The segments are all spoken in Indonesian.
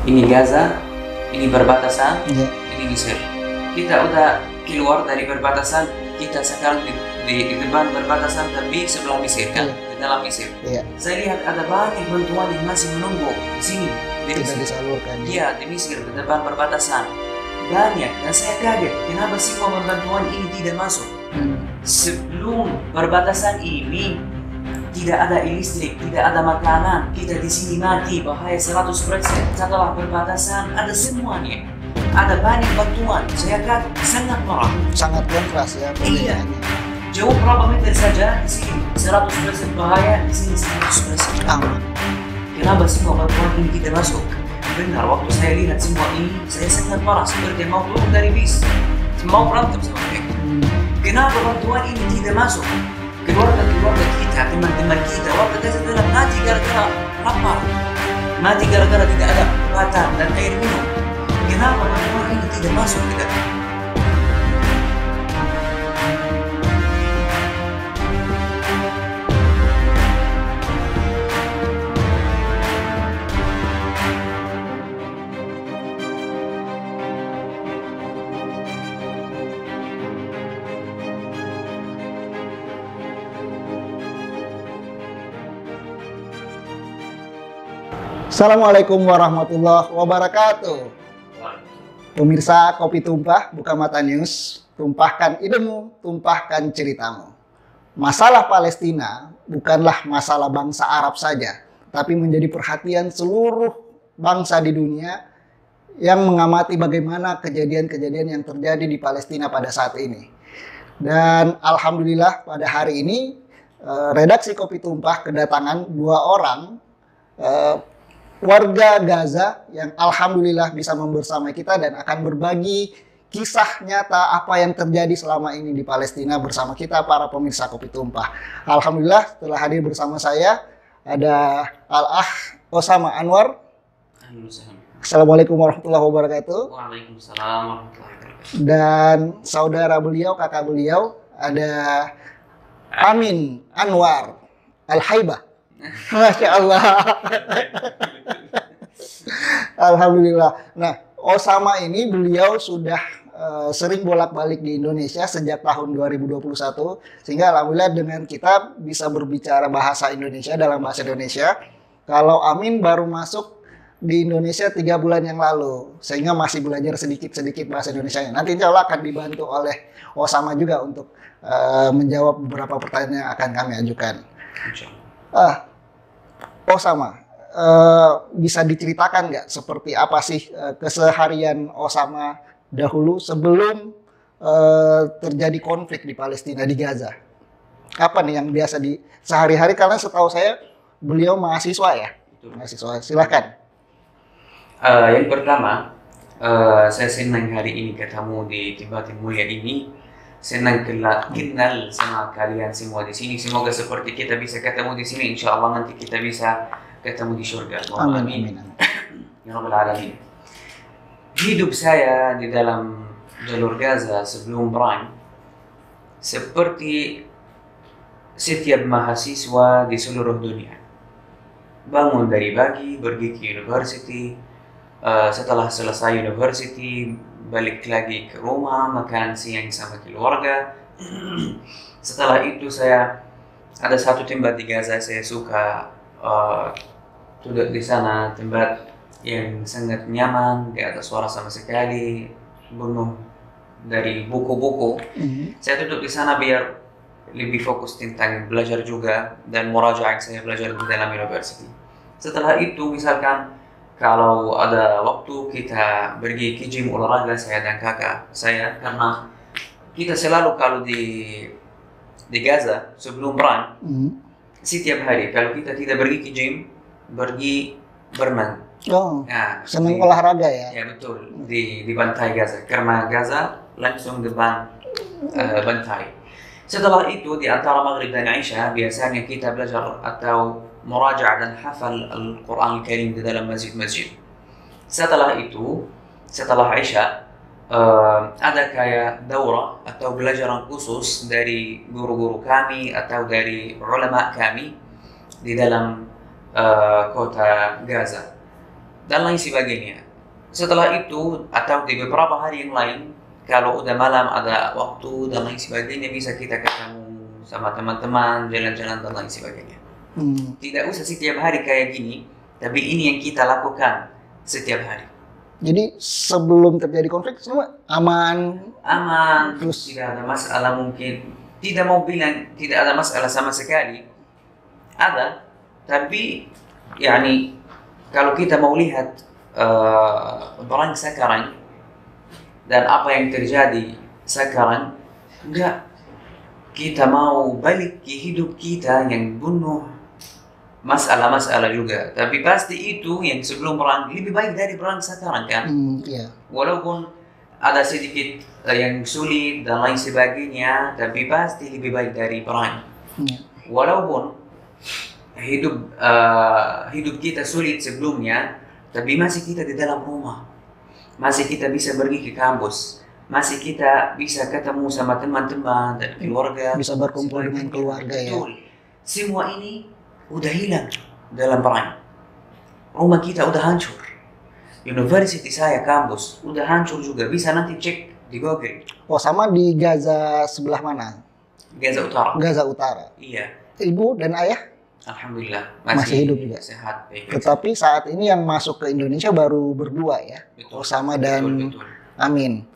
Ini Gaza, ini perbatasan, Iya. ini Mesir. Kita udah keluar dari perbatasan, kita sekarang di depan perbatasan tapi sebelah Mesir kan, Iya. di dalam Mesir. Iya. Saya lihat ada banyak bantuan yang masih menunggu di sini, di Tidak Mesir. disalurkan. Iya, di Mesir, di depan perbatasan. Banyak, dan saya kaget, kenapa semua bantuan ini tidak masuk? Sebelum perbatasan ini tidak ada listrik, tidak ada makanan, kita di sini mati, bahaya 100%. Setelah perbatasan ada semuanya, ada banyak bantuan. Saya kaget, sangat marah. Sangat kontras ya Iya. perbedaannya. Jauh berapa meter saja di sini 100% bahaya, di sini 100% Aman. kenapa semua bantuan ini tidak masuk? Benar, waktu saya lihat semua ini, saya sangat marah seperti mau turun dari bis, mau berantem sama mereka. Kenapa bantuan ini tidak masuk? Keluarga-keluarga kita, teman-teman kita, warga Gaza telah mati gara-gara lapar, mati gara-gara tidak ada obat dan air minum. Kenapa bantuan ini tidak masuk? Assalamualaikum warahmatullahi wabarakatuh. Pemirsa Kopi Tumpah, Buka Mata News, tumpahkan idemu, tumpahkan ceritamu. Masalah Palestina bukanlah masalah bangsa Arab saja, tapi menjadi perhatian seluruh bangsa di dunia yang mengamati bagaimana kejadian-kejadian yang terjadi di Palestina pada saat ini. Dan alhamdulillah pada hari ini redaksi Kopi Tumpah kedatangan dua orang warga Gaza yang alhamdulillah bisa membersamai kita dan akan berbagi kisah nyata apa yang terjadi selama ini di Palestina bersama kita para pemirsa Kopi Tumpah. Alhamdulillah telah hadir bersama saya ada Al-Akh Osama Anwar. Assalamualaikum warahmatullahi wabarakatuh. Waalaikumsalam warahmatullahi wabarakatuh. Dan saudara beliau, kakak beliau ada Amin Anwar Al-Haibah. Masya Allah. Alhamdulillah. Nah, Osama ini beliau sudah sering bolak-balik di Indonesia sejak tahun 2021. Sehingga alhamdulillah dengan kita bisa berbicara bahasa Indonesia dalam bahasa Indonesia. Kalau Amin baru masuk di Indonesia 3 bulan yang lalu. Sehingga masih belajar sedikit-sedikit bahasa Indonesia. Nanti insya Allah akan dibantu oleh Osama juga untuk menjawab beberapa pertanyaan yang akan kami ajukan. Osama, bisa diceritakan nggak seperti apa sih keseharian Osama dahulu sebelum terjadi konflik di Palestina, di Gaza? Apa nih yang biasa di sehari-hari? Karena setahu saya beliau mahasiswa ya. Mahasiswa, silahkan. Yang pertama, saya senang hari ini ketemu di tempat yang mulia ini. Senang kenal sama kalian semua di sini. Semoga seperti kita bisa ketemu di sini. Insya Allah nanti kita bisa ketemu di surga. Amin. Ya Rabbal Alamin. Hidup saya di dalam jalur Gaza sebelum perang seperti setiap mahasiswa di seluruh dunia. Bangun dari pagi, pergi ke university. Setelah selesai university, balik lagi ke rumah, makan siang sama keluarga. Setelah itu saya ada satu tempat di Gaza saya suka duduk di sana, tempat yang sangat nyaman, tidak ada suara sama sekali, penuh dari buku-buku. Saya duduk di sana biar lebih fokus tentang belajar juga dan murajaah saya belajar di dalam university. Setelah itu misalkan kalau ada waktu kita pergi ke gym olahraga saya dan kakak saya, karena kita selalu kalau di Gaza sebelum perang setiap hari kalau kita tidak pergi ke gym, pergi berenang. Oh, Nah, senang olahraga ya? Ya betul, di pantai Gaza, karena Gaza langsung depan pantai. Setelah itu di antara Maghrib dan Isya biasanya kita belajar atau murajaah dan hafal Al-Quran Al-Karim di dalam masjid-masjid. Setelah itu, setelah Isya, ada kayak daurah atau belajaran khusus dari guru-guru kami atau dari ulama kami di dalam kota Gaza. dan lain sebagainya. Setelah itu atau di beberapa hari yang lain, kalau udah malam ada waktu dan lain sebagainya, bisa kita ketemu sama teman-teman, jalan-jalan dan lain sebagainya. Tidak usah setiap hari kayak gini, tapi ini yang kita lakukan setiap hari. Jadi sebelum terjadi konflik semua aman, terus tidak ada masalah. Mungkin tidak mau bilang tidak ada masalah sama sekali, ada, tapi yani kalau kita mau lihat perang sekarang dan apa yang terjadi sekarang, enggak, kita mau balik ke hidup kita yang penuh masalah-masalah juga. Tapi pasti itu yang sebelum perang lebih baik dari perang sekarang kan. Walaupun ada sedikit yang sulit dan lain sebagainya, tapi pasti lebih baik dari perang. Walaupun hidup kita sulit sebelumnya, tapi masih kita di dalam rumah, masih kita bisa pergi ke kampus, masih kita bisa ketemu sama teman-teman dan keluarga, bisa berkumpul dengan keluarga. Betul. Semua ini udah hilang dalam perang. Rumah kita udah hancur, university saya, kampus udah hancur juga. Bisa nanti cek di Google. Oh, sama di Gaza sebelah mana? Gaza Utara. Gaza Utara. Iya. Ibu dan ayah? Alhamdulillah masih hidup juga. Sehat. Tetapi saat ini yang masuk ke Indonesia baru berdua ya. Betul. Osama dan betul. Amin.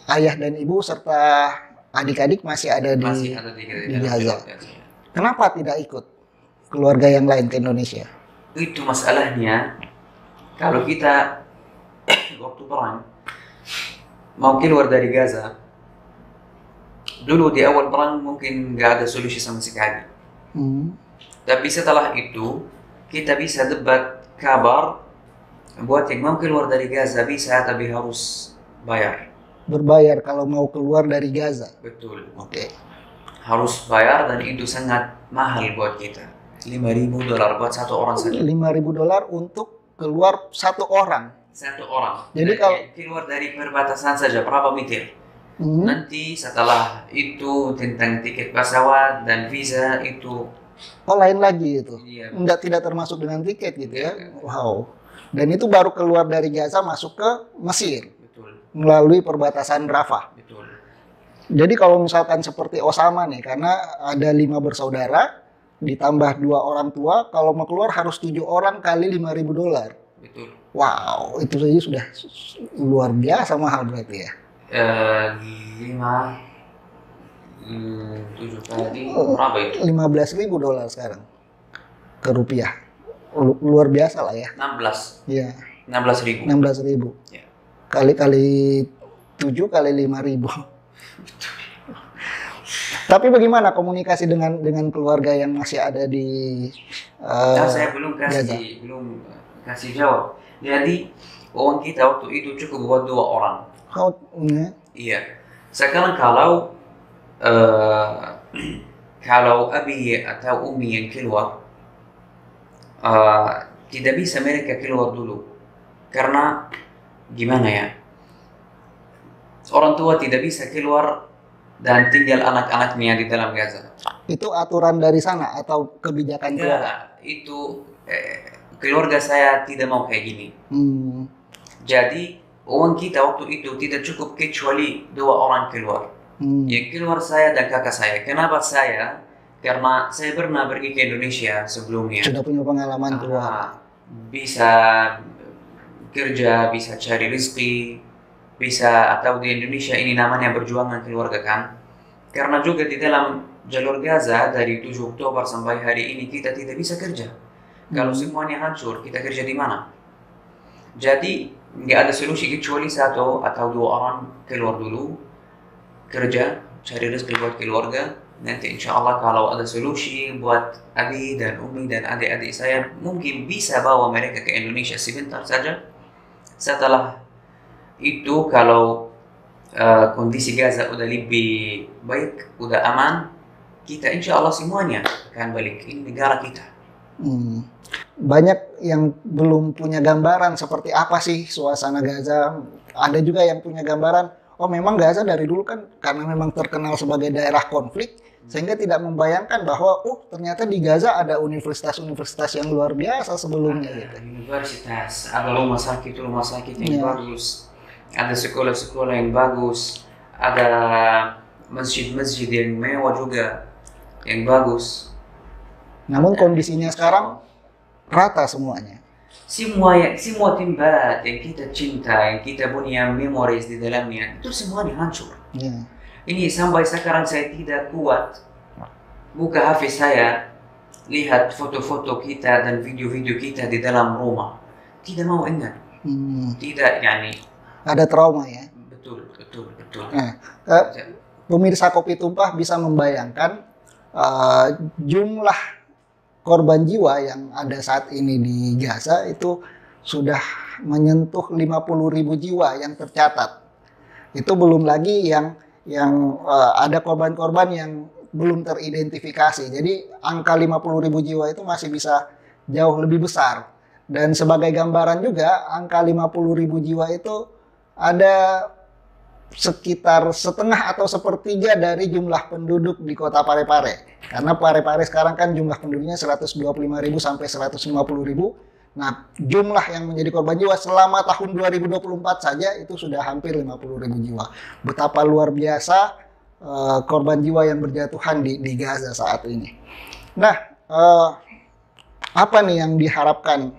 Ayah dan ibu serta adik-adik masih ada di Gaza. Kenapa tidak ikut keluarga yang lain ke Indonesia? Itu masalahnya. Kalau kita waktu perang mau keluar dari Gaza, dulu di awal perang mungkin nggak ada solusi sama sekali. Tapi setelah itu kita bisa dapat kabar buat yang mau keluar dari Gaza bisa, tapi harus bayar. Berbayar kalau mau keluar dari Gaza? Betul. Oke. Harus bayar dan itu sangat mahal buat kita. $5.000 buat satu orang saja. $5.000 untuk keluar satu orang? Satu orang. Jadi kalau keluar dari perbatasan saja berapa meter? Nanti setelah itu tentang tiket pesawat dan visa itu. Oh, lain lagi itu? Iya. Tidak termasuk dengan tiket gitu ya? Wow. Dan itu baru keluar dari Gaza masuk ke Mesir? Betul. Melalui perbatasan Rafah? Betul. Jadi kalau misalkan seperti Osama nih, karena ada 5 bersaudara, ditambah 2 orang tua, kalau mau keluar harus 7 orang kali $5.000. Betul. Wow, itu saja sudah luar biasa mahal berarti ya? 7 kali berapa itu? $15.000 sekarang ke rupiah. Luar biasa lah ya. 16. Iya. 16.000. 16.000. Ya. Kali 7 kali 5.000. Tapi bagaimana komunikasi dengan keluarga yang masih ada di saya belum kasih jawab. Jadi uang kita waktu itu cukup buat 2 orang. Iya. Sekarang kalau abi atau umi yang keluar, tidak bisa mereka keluar dulu. Karena gimana ya? Orang tua tidak bisa keluar dan tinggal anak-anaknya di dalam Gaza. Itu aturan dari sana atau kebijakan keluarga? Itu keluarga saya tidak mau kayak gini. Jadi uang kita waktu itu tidak cukup kecuali 2 orang keluar. Yang keluar saya dan kakak saya. Kenapa saya? Karena saya pernah pergi ke Indonesia sebelumnya. Sudah punya pengalaman keluar. Bisa kerja, bisa cari rezeki, bisa, atau di Indonesia ini namanya perjuangan keluarga kan. Karena juga di dalam jalur Gaza dari 7 Oktober sampai hari ini kita tidak bisa kerja. Kalau semuanya hancur, kita kerja di mana? Jadi nggak ada solusi kecuali 1 atau 2 orang keluar dulu, kerja, cari rezeki buat keluarga. Nanti insya Allah kalau ada solusi buat abi dan umi dan adik-adik saya, mungkin bisa bawa mereka ke Indonesia sebentar saja. Setelah itu kalau kondisi Gaza udah lebih baik, udah aman, kita insya Allah semuanya akan balik. Ini negara kita. Banyak yang belum punya gambaran seperti apa sih suasana Gaza. Ada juga yang punya gambaran, oh memang Gaza dari dulu kan karena memang terkenal sebagai daerah konflik, sehingga tidak membayangkan bahwa ternyata di Gaza ada universitas-universitas yang luar biasa sebelumnya gitu. Universitas, ada rumah sakit yang bagus, ada sekolah-sekolah yang bagus, ada masjid-masjid yang mewah juga, yang bagus. Namun kondisinya sekarang rata semuanya. Semua tempat yang kita cinta, yang kita punya memories di dalamnya, itu semuanya hancur. Ini sampai sekarang saya tidak kuat buka HP saya, lihat foto-foto kita dan video-video kita di dalam rumah. Tidak mau ingat. Tidak, ada trauma ya. Betul. Nah, pemirsa Kopi Tumpah bisa membayangkan jumlah korban jiwa yang ada saat ini di Gaza itu sudah menyentuh 50.000 jiwa yang tercatat. Itu belum lagi yang ada korban-korban yang belum teridentifikasi. Jadi angka 50.000 jiwa itu masih bisa jauh lebih besar. Dan sebagai gambaran juga, angka 50.000 jiwa itu ada sekitar setengah atau sepertiga dari jumlah penduduk di kota Parepare. Karena Parepare sekarang kan jumlah penduduknya 125.000 sampai 150.000. Nah, jumlah yang menjadi korban jiwa selama tahun 2024 saja itu sudah hampir 50.000 jiwa. Betapa luar biasa korban jiwa yang berjatuhan di Gaza saat ini. Nah, apa nih yang diharapkan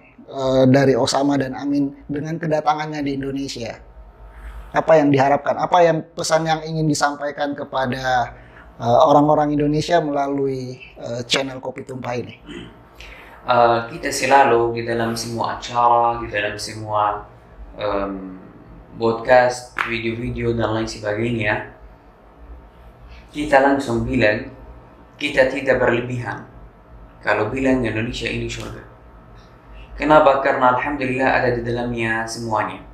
dari Osama dan Amin dengan kedatangannya di Indonesia? Apa yang diharapkan? Apa yang pesan yang ingin disampaikan kepada orang-orang Indonesia melalui channel Kopi Tumpah ini? Kita selalu di dalam semua acara, di dalam semua podcast, video-video dan lain sebagainya, kita langsung bilang kita tidak berlebihan kalau bilang Indonesia ini surga. Kenapa? Karena alhamdulillah ada di dalamnya semuanya.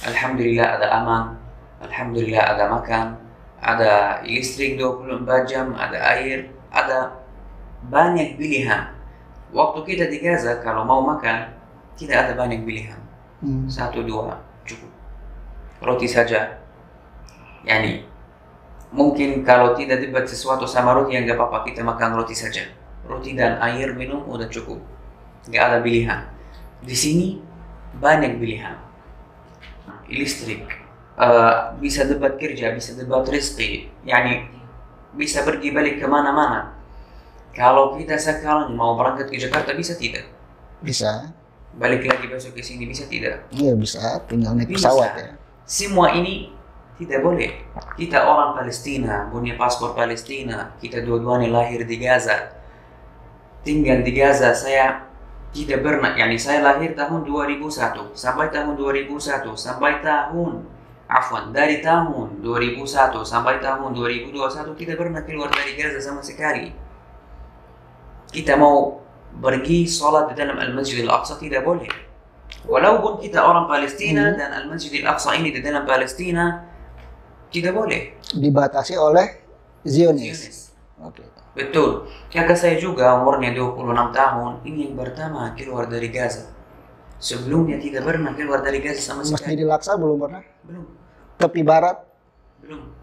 Alhamdulillah ada aman, alhamdulillah ada makan, ada listrik 24 jam, ada air, ada banyak pilihan. Waktu kita di Gaza, kalau mau makan, tidak ada banyak pilihan. 1, 2, cukup. Roti saja. Mungkin kalau tidak dapat sesuatu sama roti, yang gak apa-apa, kita makan roti saja. Roti dan air, minum, udah cukup. Gak ada pilihan. Di sini, banyak pilihan. Listrik. Bisa dapat kerja, bisa dapat rezeki. Bisa pergi balik kemana-mana. Kalau kita sekarang mau berangkat ke Jakarta, bisa tidak? Bisa. Balik lagi besok ke sini, bisa tidak? Iya bisa, tinggal naik pesawat ya. Semua ini tidak boleh. Kita orang Palestina, punya paspor Palestina. Kita dua-duanya lahir di Gaza. Tinggal di Gaza, saya tidak pernah, saya lahir tahun 2001. Sampai tahun 2001, dari tahun 2001 sampai tahun 2021, tidak pernah keluar dari Gaza sama sekali. Kita mau pergi sholat di dalam Al-Masjid Al-Aqsa, tidak boleh. Walaupun kita orang Palestina dan Al-Masjid Al-Aqsa ini di dalam Palestina, tidak boleh. Dibatasi oleh Zionis. Okay. Betul. Kakak saya juga umurnya 26 tahun, ini yang pertama keluar dari Gaza. Sebelumnya tidak pernah keluar dari Gaza sama sekali. Masjid Al-Aqsa belum pernah? Belum. Tepi Barat?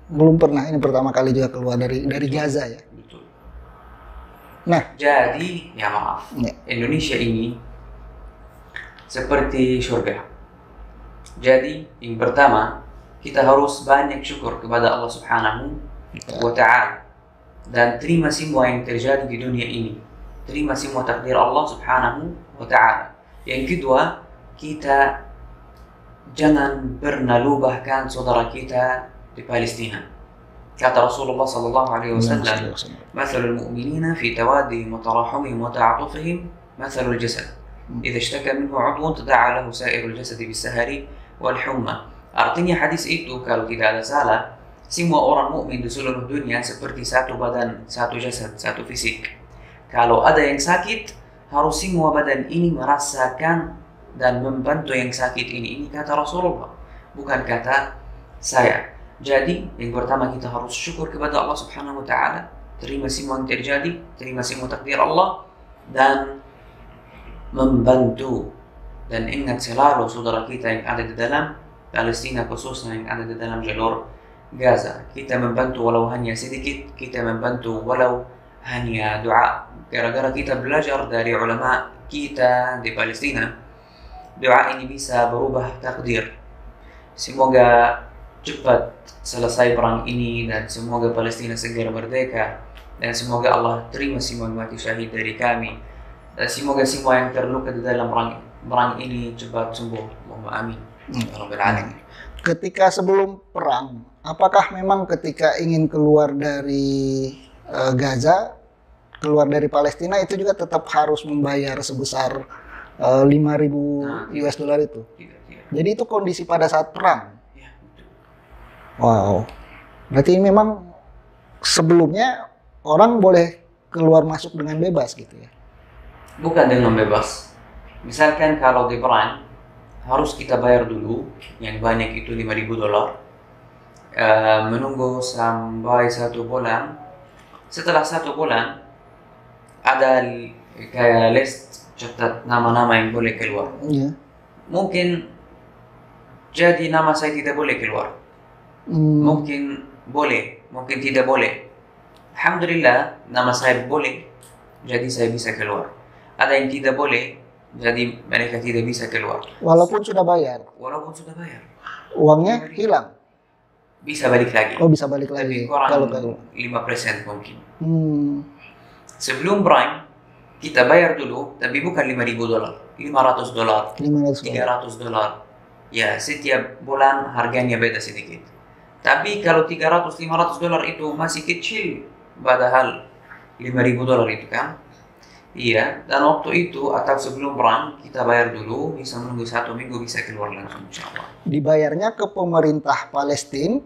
Belum pernah. Ini pertama kali juga keluar dari Gaza ya. Betul. Nah, jadi Indonesia ini seperti surga. Jadi yang pertama, kita harus banyak syukur kepada Allah Subhanahu wa Ta'ala dan terima semua yang terjadi di dunia ini. Terima semua takdir Allah Subhanahu wa Ta'ala. Yang kedua, kita jangan pernah lupakan saudara kita di Palestina. Kata Rasulullah sallallahu alaihi wasallam, "Mathalul mu'minina fi tawaddihim wa tarahumihim wa ta'atufihim mathalul jasad. Idza ishtaka minhu 'udwun tada'a lahu sa'irul jasadi bis-sahari wal humma." Artinya hadis itu kalau tidak ada salah, semua orang mukmin di seluruh dunia seperti satu badan, satu jasad, satu fisik. Kalau ada yang sakit, harus semua badan ini merasakan dan membantu yang sakit ini. Ini kata Rasulullah, bukan kata saya. Jadi, yang pertama kita harus syukur kepada Allah Subhanahu wa Ta'ala, terima semua yang terjadi, terima semua takdir Allah, dan membantu dan ingat selalu saudara kita yang ada di dalam Palestina, khususnya yang ada di dalam jalur Gaza. Kita membantu walau hanya sedikit, kita membantu walau hanya doa. Gara-gara kita belajar dari ulama kita di Palestina, doa ini bisa berubah takdir. Semoga cepat selesai perang ini dan semoga Palestina segera merdeka dan semoga Allah terima semua mati syahid dari kami dan semoga semua yang terluka di dalam perang ini cepat sembuh. Allahumma amin. Rabbil alamin. Ketika sebelum perang, apakah memang ketika ingin keluar dari Gaza, keluar dari Palestina itu juga tetap harus membayar sebesar 5.000 US dollar itu? Tidak. Jadi itu kondisi pada saat perang. Ya, betul. Wow. Berarti memang sebelumnya orang boleh keluar masuk dengan bebas gitu ya? Bukan dengan bebas. Misalkan kalau di perang harus kita bayar dulu yang banyak itu 5.000 dolar. Menunggu sampai 1 bulan. Setelah 1 bulan ada kayak list catat nama-nama yang boleh keluar. Iya. Mungkin jadi nama saya tidak boleh keluar. Mungkin boleh, mungkin tidak boleh. Alhamdulillah nama saya boleh, jadi saya bisa keluar. Ada yang tidak boleh, jadi mereka tidak bisa keluar. Walaupun sudah bayar, Walaupun sudah bayar, uangnya hilang. bisa balik lagi. Oh, bisa balik Lebih lagi. kurang Kalau 5% mungkin. Hmm. Sebelum perang kita bayar dulu, tapi bukan 5.000 dolar, 500 dolar, 500 dolar. 300 dolar. Ya, setiap bulan harganya beda sedikit. Tapi kalau 300-500 dolar itu masih kecil, padahal 5.000 dolar itu kan. Iya, dan waktu itu atau sebelum perang kita bayar dulu, bisa menunggu 1 minggu bisa keluar langsung insya Allah. Dibayarnya ke pemerintah Palestina,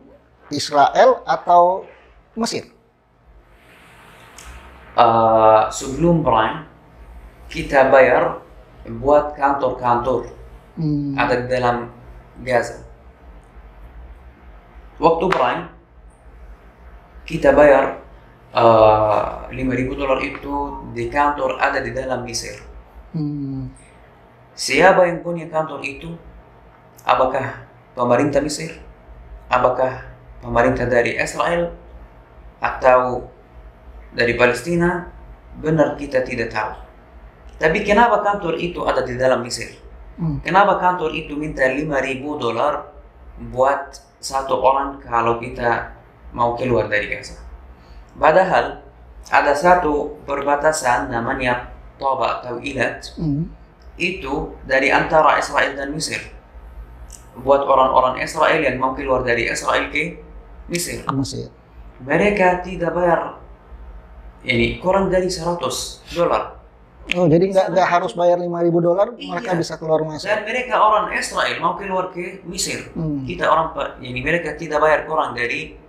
Israel atau Mesir? Sebelum perang kita bayar buat kantor-kantor ada di dalam Gaza. Waktu perang kita bayar 5.000 dolar itu di kantor ada di dalam Mesir. Siapa yang punya kantor itu? Apakah pemerintah Mesir? Apakah pemerintah dari Israel? Atau dari Palestina? Benar kita tidak tahu. Tapi kenapa kantor itu ada di dalam Mesir? Kenapa kantor itu minta 5.000 dolar buat satu orang kalau kita mau keluar dari Gaza? Padahal ada satu perbatasan namanya Taba atau Eilat, itu dari antara Israel dan Mesir. Buat orang-orang Israel yang mau keluar dari Israel ke Mesir. Mereka tidak bayar, ini kurang dari 100 dolar. Oh, jadi nggak harus bayar 5.000 dolar, mereka Iya. bisa keluar masuk. Dan mereka orang Israel mau keluar ke Mesir. Kita orang, ini mereka tidak bayar kurang dari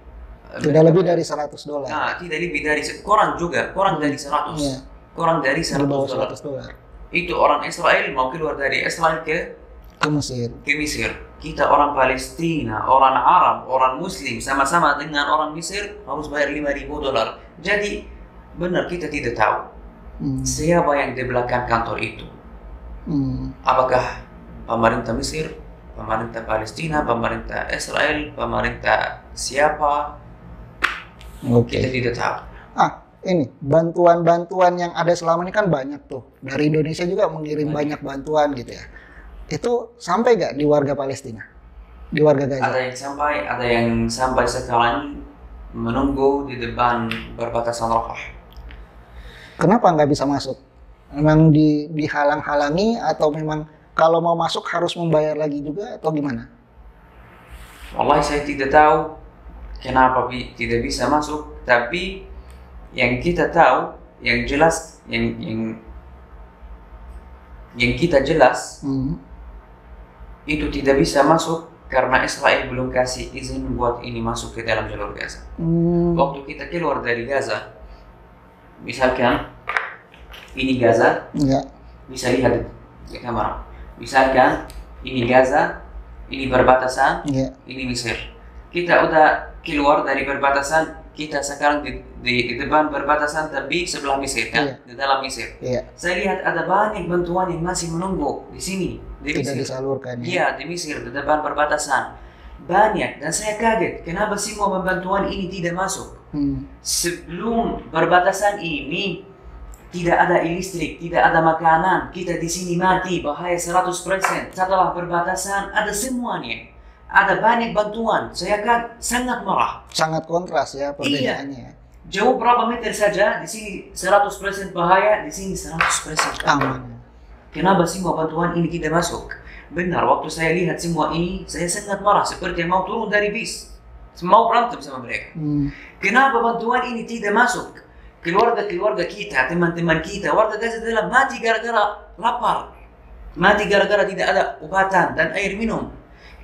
Tidak lebih dari 100 dolar. Nah, tidak lebih dari kurang juga, kurang dari 100. Iya. Kurang dari Di bawah 100 dolar. 100 dolar. Itu orang Israel mau keluar dari Israel ke Mesir. Mesir. Kita orang Palestina, orang Arab, orang Muslim sama-sama dengan orang Mesir harus bayar 5.000 dolar. Jadi benar kita tidak tahu siapa yang di belakang kantor itu. Apakah pemerintah Mesir, pemerintah Palestina, pemerintah Israel, pemerintah siapa? Kita tidak tahu. Ini bantuan-bantuan yang ada selama ini kan banyak tuh. Dari Indonesia juga mengirim banyak bantuan gitu ya. Itu sampai nggak di warga Palestina? Di warga Gaza? Ada yang sampai sekarang menunggu di depan perbatasan Rafah. Kenapa nggak bisa masuk? Memang dihalang-halangi atau memang kalau mau masuk harus membayar lagi juga atau gimana? Wallahi saya tidak tahu kenapa tidak bisa masuk, tapi yang kita tahu, yang jelas, yang kita jelas itu tidak bisa masuk karena Israel belum kasih izin buat ini masuk ke dalam jalur Gaza. Waktu kita keluar dari Gaza, misalkan ini Gaza, bisa lihat di kamera. Misalkan ini Gaza, ini perbatasan, ini Mesir. Kita udah keluar dari perbatasan, kita sekarang di depan perbatasan tapi sebelah Mesir kan, di dalam Mesir. Saya lihat ada banyak bantuan yang masih menunggu di sini, di Tidak Mesir. disalurkan. Iya, di Mesir, di depan perbatasan. banyak, dan saya kaget kenapa semua bantuan ini tidak masuk. Sebelum perbatasan ini tidak ada listrik, tidak ada makanan, kita di sini mati, bahaya 100%. Setelah perbatasan ada semuanya, ada banyak bantuan. Saya kan sangat marah. Sangat kontras ya perbedaannya. Iya. Jauh berapa meter saja, di sini 100% bahaya, di sini 100% Aman. Kenapa semua bantuan ini tidak masuk? Benar, waktu saya lihat semua ini, saya sangat marah, seperti mau turun dari bis, mau berantem sama mereka. Kenapa bantuan ini tidak masuk? Keluarga-keluarga kita, teman-teman kita, warga Gaza adalah mati gara-gara lapar, mati gara-gara tidak ada obatan dan air minum.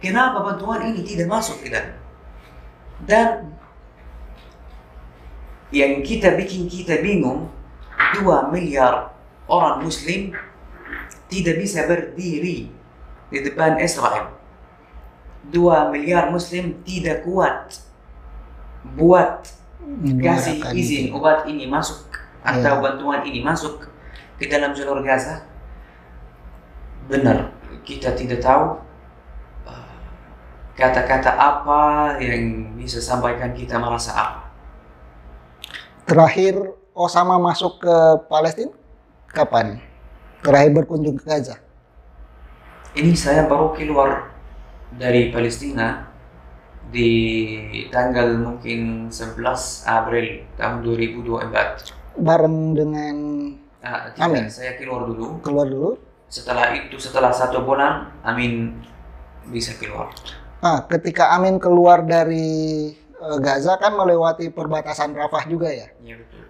Kenapa bantuan ini tidak masuk ke dalam? Dan yang bikin kita bingung, 2 miliar orang Muslim tidak bisa berdiri di depan Israel. 2 miliar Muslim tidak kuat buat kasih izin obat ini masuk atau bantuan ini masuk ke dalam jalur Gaza. Benar, kita tidak tahu kata-kata apa yang bisa sampaikan kita merasa apa. Terakhir Osama masuk ke Palestina kapan? Terakhir berkunjung ke Gaza? Ini saya baru keluar dari Palestina di tanggal mungkin 11 April tahun 2024. Bareng dengan Amin? Saya keluar dulu. Keluar dulu? Setelah itu, setelah 1 bulan, Amin bisa keluar. Ketika Amin keluar dari Gaza kan melewati perbatasan Rafah juga ya? Iya betul.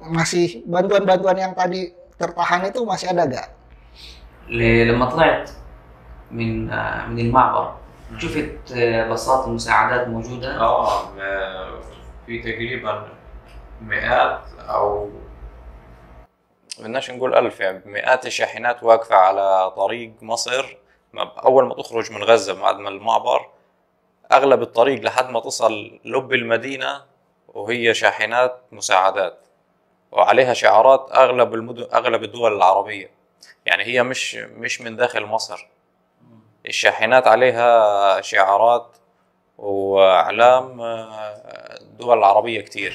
Masih bantuan-bantuan yang tadi tertahan itu masih ada gak? لما طلعت من المعبر شفت بساط المساعدات موجودة؟ في تقريبا مئات أو بدناش نقول ألف، يعني مئات الشاحنات واقفة على طريق مصر. أول ما تخرج من غزة بعد ما المعبر أغلب الطريق لحد ما تصل لب المدينة وهي شاحنات مساعدات، وعليها شعارات أغلب الدول العربية، يعني هي مش من داخل مصر. الشاحنات عليها شعارات وأعلام دول عربية كتير.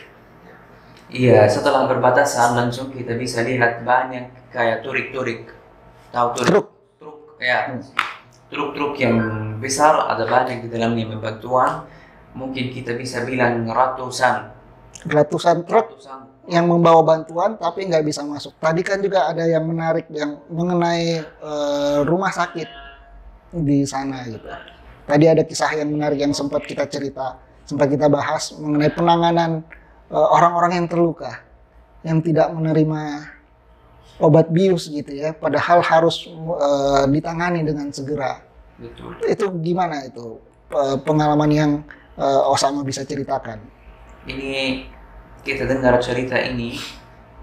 Iya, setelah perbatasan langsung kita bisa lihat banyak kayak turik-turik. Tahu turik? Truk. Ya. Truk-truk yang besar, ada banyak di dalamnya bantuan. Mungkin kita bisa bilang ratusan truk yang membawa bantuan tapi nggak bisa masuk. Tadi kan juga ada yang menarik yang mengenai rumah sakit di sana gitu. Tadi ada kisah yang menarik yang sempat kita bahas mengenai penanganan orang-orang yang terluka, yang tidak menerima obat bius gitu ya, padahal harus ditangani dengan segera. Betul. Itu gimana itu pengalaman yang Osama bisa ceritakan? Ini kita dengar cerita ini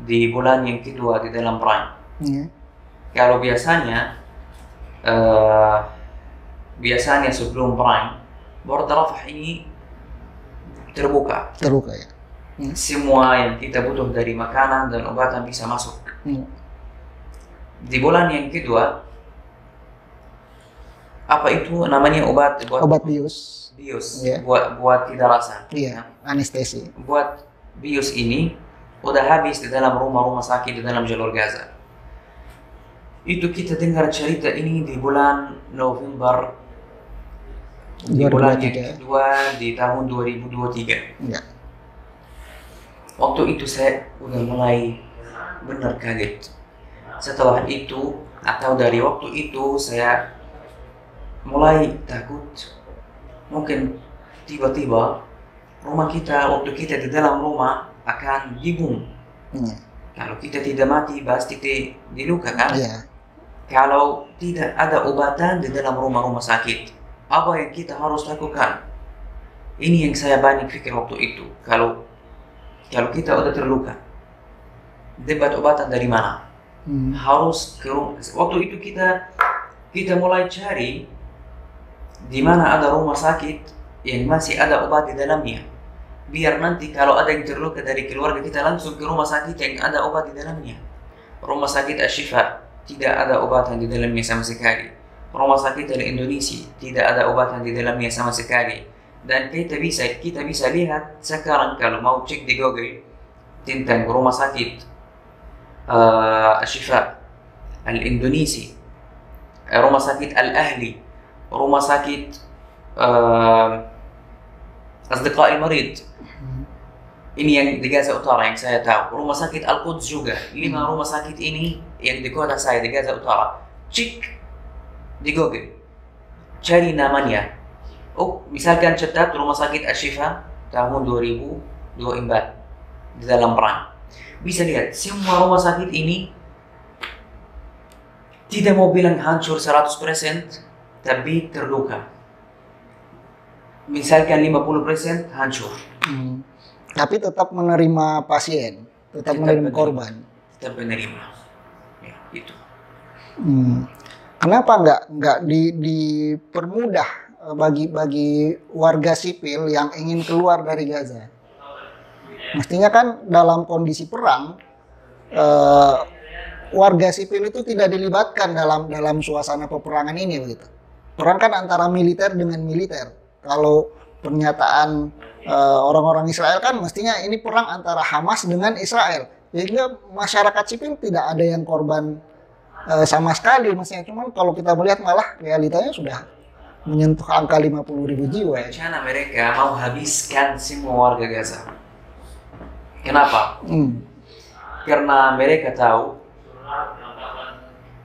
di bulan yang kedua di dalam perang. Kalau biasanya sebelum perang, border Rafah ini terbuka ya. Semua yang kita butuh dari makanan dan obatan bisa masuk. Di bulan yang kedua, apa itu namanya obat bius yeah. buat tidak rasa. Iya, anestesi. Buat bius ini udah habis di dalam rumah sakit di dalam jalur Gaza. Itu kita dengar cerita ini di bulan November, di bulan yang kedua di tahun 2023. Ya. Waktu itu saya udah mulai benar kaget. Setelah itu atau dari waktu itu saya mulai takut. Mungkin tiba-tiba rumah kita, waktu kita di dalam rumah akan dibom. Kalau kita tidak mati pasti diluka kan? Kalau tidak ada obatan di dalam rumah sakit, apa yang kita harus lakukan? Ini yang saya banyak pikir waktu itu. Kalau kita udah terluka, dapat obatan dari mana? Harus ke rumah. Waktu itu kita mulai cari di mana ada rumah sakit yang masih ada obat di dalamnya. Biar nanti kalau ada yang terluka dari keluarga kita langsung ke rumah sakit yang ada obat di dalamnya. Rumah sakit Asy-Syifa tidak ada obatan di dalamnya sama sekali. rumah sakit dari Indonesia tidak ada obatan di dalamnya sama sekali. Dan kita bisa lihat sekarang kalau mau cek di Google tentang rumah sakit Ashifa Al-Indonesia, rumah sakit Al-Ahli, rumah sakit Asdiqai Marid. Ini yang di Gaza Utara yang saya tahu. Rumah sakit Al-Quds juga. 5 rumah sakit ini yang di kota saya di Gaza Utara. Cek di Google, cari namanya. Oh, misalkan catat rumah sakit Ashifa tahun 2024 di dalam perang. Bisa lihat semua rumah sakit ini tidak mau bilang hancur 100%, tapi terluka. Misalkan 50% hancur. Tapi tetap menerima pasien, tetap menerima korban. Tetap menerima. Ya, itu. Kenapa nggak dipermudah bagi warga sipil yang ingin keluar dari Gaza? Mestinya kan dalam kondisi perang, warga sipil itu tidak dilibatkan dalam suasana peperangan ini begitu. Perang kan antara militer dengan militer. Kalau pernyataan orang-orang Israel kan mestinya ini perang antara Hamas dengan Israel, sehingga masyarakat sipil tidak ada yang korban sama sekali mestinya. Cuman kalau kita melihat malah realitanya sudah menyentuh angka 50.000 jiwa. Rencana mereka mau habiskan semua warga Gaza. Kenapa? Karena mereka tahu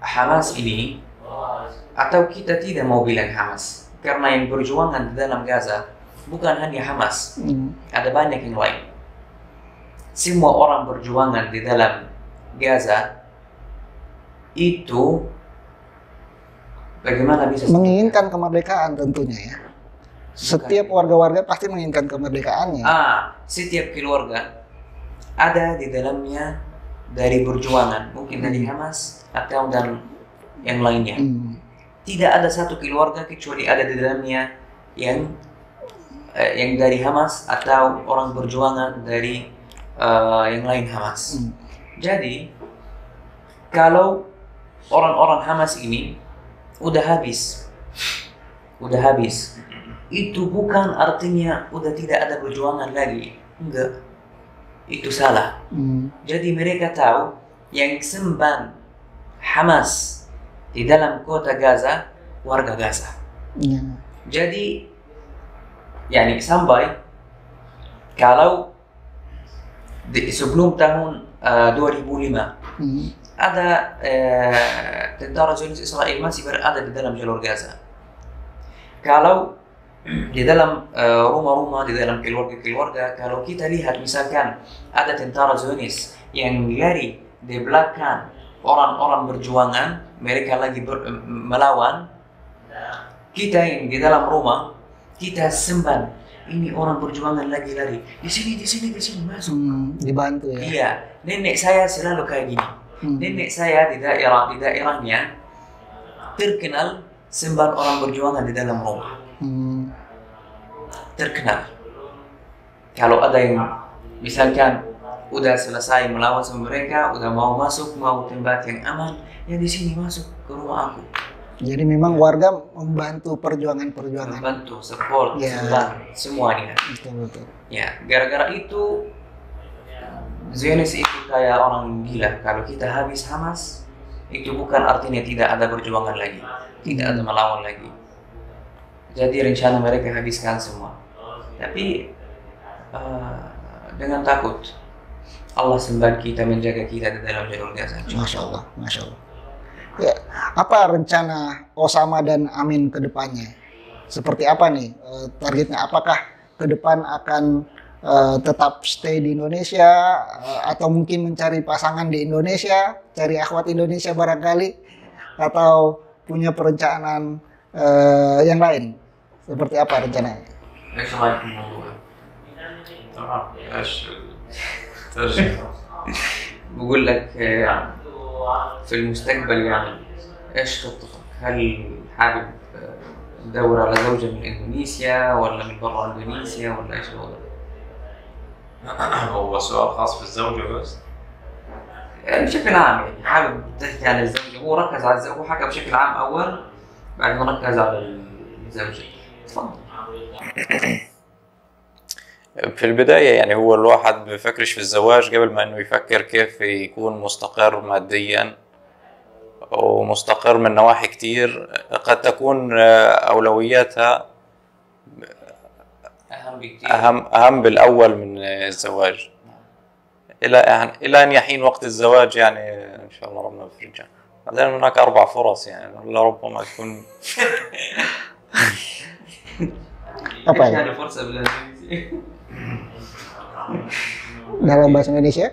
Hamas ini, atau kita tidak mau bilang Hamas, karena yang berjuangan di dalam Gaza bukan hanya Hamas, ada banyak yang lain. Semua orang berjuangan di dalam Gaza itu bagaimana bisa menginginkan kemerdekaan tentunya ya. Setiap warga-warga pasti menginginkan kemerdekaannya. Setiap keluarga ada di dalamnya dari berjuangan, mungkin dari Hamas atau dan yang lainnya. Tidak ada satu keluarga kecuali ada di dalamnya yang dari Hamas atau orang berjuangan dari yang lain Hamas. Jadi kalau orang-orang Hamas ini udah habis, itu bukan artinya udah tidak ada perjuangan lagi. Enggak, itu salah. Jadi mereka tahu yang semban Hamas di dalam kota Gaza warga Gaza. Jadi yani sampai kalau sebelum tahun 2005 ada tentara Zionis Israel masih berada di dalam jalur Gaza. Kalau di dalam rumah-rumah, di dalam keluarga-keluarga, kalau kita lihat misalkan ada tentara Zionis yang lari di belakang orang-orang berjuangan, mereka lagi melawan, kita yang di dalam rumah kita semban, ini orang berjuangan lagi lari di sini masuk, dibantu ya. Iya, nenek saya selalu kayak gini. Nenek saya di daerahnya terkenal semban orang berjuangan di dalam rumah. Terkenal. Kalau ada yang misalkan udah selesai melawan sama mereka, udah mau masuk, mau tempat yang aman, ya di sini masuk ke rumah aku. Jadi memang warga membantu perjuangan-perjuangan. Membantu, support, semuanya. Betul. Ya, gara-gara itu Zionis itu kayak orang gila. Kalau kita habis Hamas, itu bukan artinya tidak ada perjuangan lagi, tidak ada melawan lagi. Jadi rencana mereka habiskan semua. Tapi dengan takut, Allah semban kita, menjaga kita di dalam jalur Gaza. Masya Allah. Ya, apa rencana Osama dan Amin ke depannya? Seperti apa nih targetnya? Apakah ke depan akan tetap stay di Indonesia atau mungkin mencari pasangan di Indonesia, cari akhwat Indonesia barangkali, atau punya perencanaan yang lain? Seperti apa rencananya? ايش رايك في الموضوع؟ تمام ايش ترجمة؟ بقول لك في المستقبل يعني ايش خطتك؟ هل حابب تدور على زوجة من اندونيسيا ولا من برا اندونيسيا ولا ايش الوضع؟ هو سؤال خاص بالزوجة بس؟ بشكل عام يعني حابب تحكي عن الزوجة، هو ركز على الزوجة وحكى بشكل عام أول، بعد ما نركز على الزوجة. تفضل. في البداية يعني هو الواحد بفكرش في الزواج قبل ما انه يفكر كيف يكون مستقر ماديا ومستقر من نواحي كتير قد تكون أولوياتها أهم بكتير. أهم بالأول من الزواج إلى أن يحين وقت الزواج يعني إن شاء الله ربنا يفرجها. بعدين هناك 4 فرص يعني لربما تكون Apa ya? Ada فرصة بالإنجليزي. Dalam bahasa Indonesia?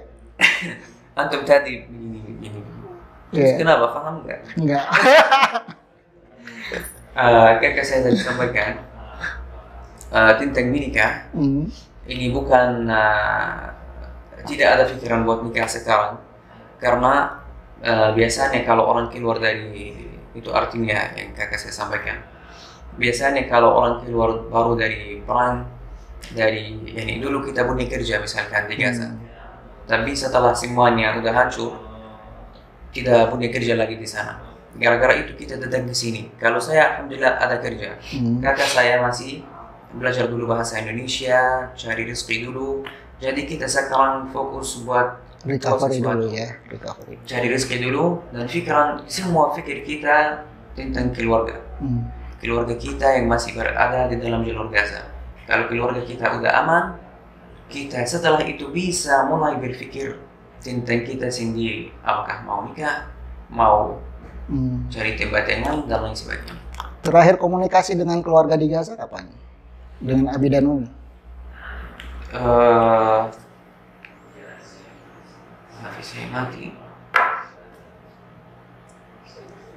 Antum tadi begini. Iya. Kenapa? Paham nggak? Enggak. Kakak saya tadi sampaikan tentang menikah. Ini bukan tidak ada pikiran buat nikah sekarang karena biasanya kalau orang keluar dari itu artinya yang kakak saya sampaikan. Biasanya kalau orang keluar baru dari perang, dari yani dulu kita punya kerja misalkan di Gaza, tapi setelah semuanya udah hancur, tidak punya kerja lagi di sana. Gara-gara itu kita datang ke sini. Kalau saya alhamdulillah ada kerja, kakak saya masih belajar dulu bahasa Indonesia, cari rezeki dulu. Jadi kita sekarang fokus buat Recovery dulu ya, recovery. Cari rezeki dulu dan semua pikir kita tentang keluarga. Keluarga kita yang masih berada di dalam jalur Gaza. Kalau keluarga kita udah aman, kita setelah itu bisa mulai berpikir tentang kita sendiri. Apakah mau nikah, mau cari tempat yang lain dan lain sebagainya. Terakhir komunikasi dengan keluarga di Gaza kapan? Dengan Abi dan Umi? Tapi saya mati.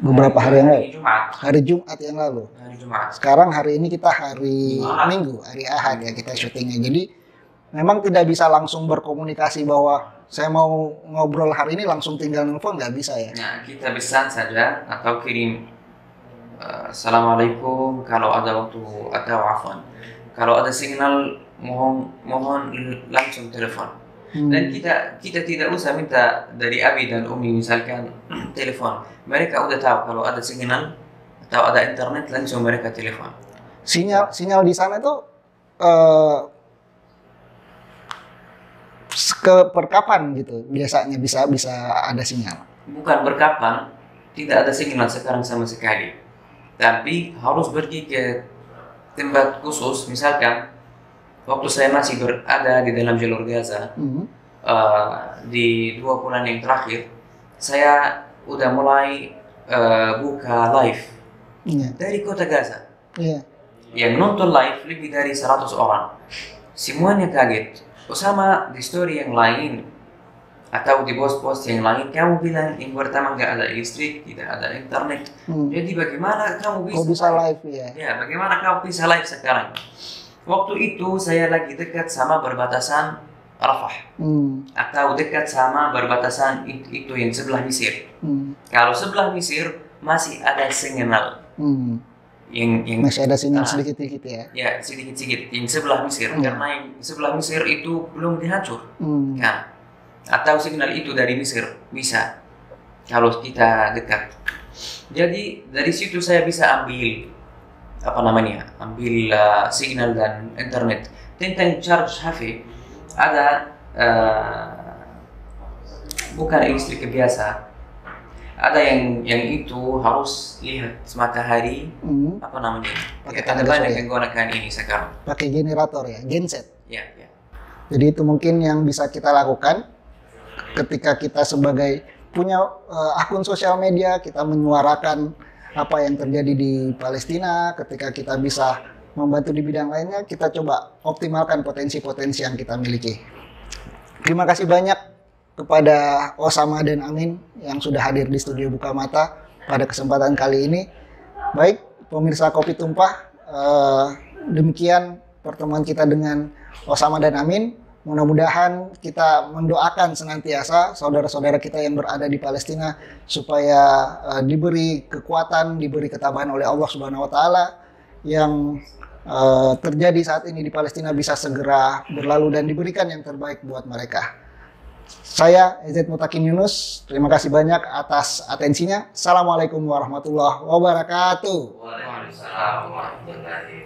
Beberapa hari yang lalu. Jumat. Hari Jumat yang lalu. Hari Jumat. Sekarang hari ini kita hari Minggu, hari Ahad ya kita syutingnya. Jadi memang tidak bisa langsung berkomunikasi bahwa saya mau ngobrol hari ini langsung tinggal nelfon, nggak bisa ya. Nah, kita pesan saja atau kirim Assalamualaikum kalau ada waktu atau afwan. Kalau ada signal mohon langsung telepon. Dan kita tidak usah minta dari Abi dan Umi misalkan telepon. Mereka udah tahu kalau ada signal atau ada internet langsung mereka telepon. Sinyal di sana itu perkapan gitu biasanya bisa ada sinyal? Bukan berkapan, tidak ada signal sekarang sama sekali. Tapi harus pergi ke tempat khusus, misalkan waktu saya masih berada di dalam jalur Gaza, di 2 bulan yang terakhir, saya udah mulai buka live dari kota Gaza. Yang nonton live lebih dari 100 orang. Semuanya kaget. Sama di story yang lain atau di post-post yang lain, kamu bilang yang pertama nggak ada listrik, tidak ada internet. Jadi bagaimana kamu bisa live ya? Ya, bagaimana kamu bisa live sekarang? Waktu itu saya lagi dekat sama perbatasan Rafah atau dekat sama perbatasan itu yang sebelah Mesir. Kalau sebelah Mesir masih ada sinyal, yang masih ada sinyal sedikit-sedikit ya? Ya sedikit-sedikit yang sebelah Mesir karena yang sebelah Mesir itu belum dihancur, kan? Atau sinyal itu dari Mesir bisa kalau kita dekat. Jadi dari situ saya bisa ambil signal dan internet. Tentang charge HP ada bukan listrik biasa, ada yang itu harus lihat matahari, pakai ada banyak yang menggunakan ini sekarang pakai generator ya, genset ya. Jadi itu mungkin yang bisa kita lakukan ketika kita sebagai punya akun sosial media, kita menyuarakan apa yang terjadi di Palestina. Ketika kita bisa membantu di bidang lainnya, kita coba optimalkan potensi-potensi yang kita miliki. Terima kasih banyak kepada Osama dan Amin yang sudah hadir di studio Buka Mata pada kesempatan kali ini. Baik, pemirsa Kopi Tumpah, demikian pertemuan kita dengan Osama dan Amin. Mudah-mudahan kita mendoakan senantiasa saudara-saudara kita yang berada di Palestina supaya diberi kekuatan, diberi ketabahan oleh Allah Subhanahu wa taala. Yang terjadi saat ini di Palestina bisa segera berlalu dan diberikan yang terbaik buat mereka. Saya EZ Mutakin Yunus. Terima kasih banyak atas atensinya. Assalamualaikum warahmatullahi wabarakatuh. Waalaikumsalam warahmatullahi